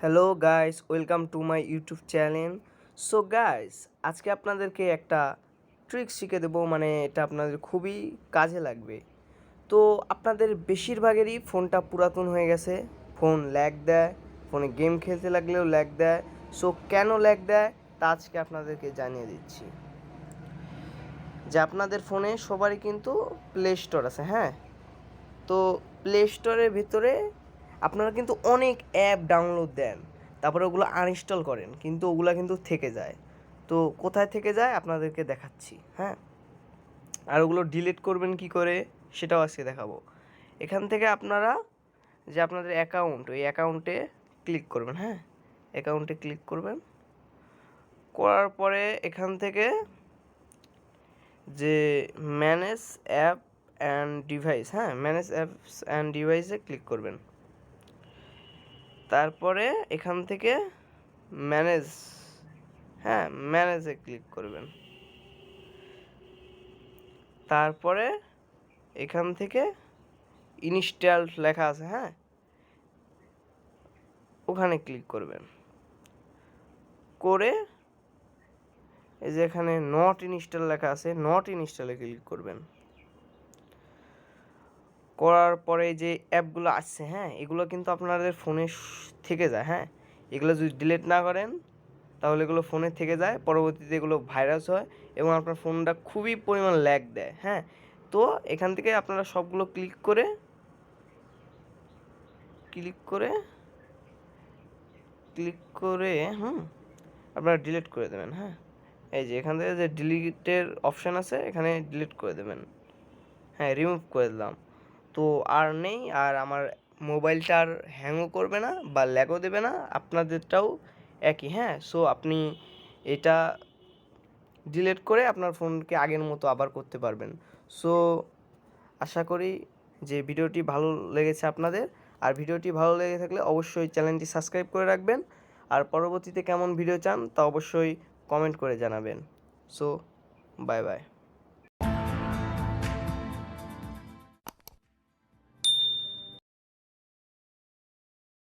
Hello guys, welcome to my YouTube channel. So guys, আজকে আপনাদেরকে একটা ট্রিক শিখে দেবো, মানে এটা আপনাদের খুবই কাজে লাগবে। তো আপনাদের বেশিরভাগেরই ফোনটা পুরাতন হয়ে গেছে, ফোন ল্যাগ দেয়, ফোনে গেম খেলতে লাগলেও ল্যাগ দেয়। সো কেন ল্যাগ দেয় তা আজকে আপনাদেরকে জানিয়ে দিচ্ছি। যে আপনাদের ফোনে সবারই কিন্তু প্লে স্টোর আছে, হ্যাঁ। তো প্লে স্টোরের ভিতরে আপনারা কিন্তু অনেক অ্যাপ ডাউনলোড দেন, তারপরে ওগুলো আনইনস্টল করেন, কিন্তু ওগুলো কিন্তু থেকে যায়। তো কোথায় থেকে যায় আপনাদেরকে দেখাচ্ছি, হ্যাঁ। আর ওগুলো ডিলিট করবেন কি করে সেটাও আজকে দেখাবো। এখান থেকে আপনারা যে আপনাদের অ্যাকাউন্ট, ওই অ্যাকাউন্টে ক্লিক করবেন, হ্যাঁ। অ্যাকাউন্টে ক্লিক করবেন, করার পরে এখান থেকে যে ম্যানেজ অ্যাপ অ্যান্ড ডিভাইস, হ্যাঁ, ম্যানেজ অ্যাপস অ্যান্ড ডিভাইসে ক্লিক করবেন। তারপরে এখান থেকে ম্যানেজ, হ্যাঁ, ম্যানেজে ক্লিক করবেন। তারপরে এখান থেকে ইনস্টল লেখা আছে, হ্যাঁ, ওখানে ক্লিক করবেন। করে এই যে এখানে নট ইনস্টল লেখা আছে, নট ইনস্টলে ক্লিক করবেন। করার পরে যে অ্যাপগুলো আসছে, হ্যাঁ, এগুলো কিন্তু আপনাদের ফোনে থেকে যায়, হ্যাঁ। এগুলো যদি ডিলিট না করেন তাহলে এগুলো ফোনে থেকে যায়, পরবর্তীতে এগুলো ভাইরাস হয় এবং আপনার ফোনটা খুবই পরিমাণ ল্যাগ দেয়, হ্যাঁ। তো এখান থেকে আপনারা সবগুলো ক্লিক করে আপনারা ডিলিট করে দেবেন, হ্যাঁ। এই যে এখান থেকে যে ডিলিটের অপশান আছে, এখানে ডিলিট করে দেবেন, হ্যাঁ, রিমুভ করে দিলাম। তো আর নেই, আর আমার মোবাইলটা আর হ্যাংও করবে না বা ল্যাগও দেবে না, আপনাদেরটাও একই, হ্যাঁ। সো আপনি এটা ডিলিট করে আপনার ফোনকে আগের মতো আবার করতে পারবেন। সো আশা করি যে ভিডিওটি ভালো লেগেছে আপনাদের। আর ভিডিওটি ভালো লেগে থাকলে অবশ্যই চ্যানেলটি সাবস্ক্রাইব করে রাখবেন। আর পরবর্তীতে কেমন ভিডিও চান তা অবশ্যই কমেন্ট করে জানাবেন। So bye bye.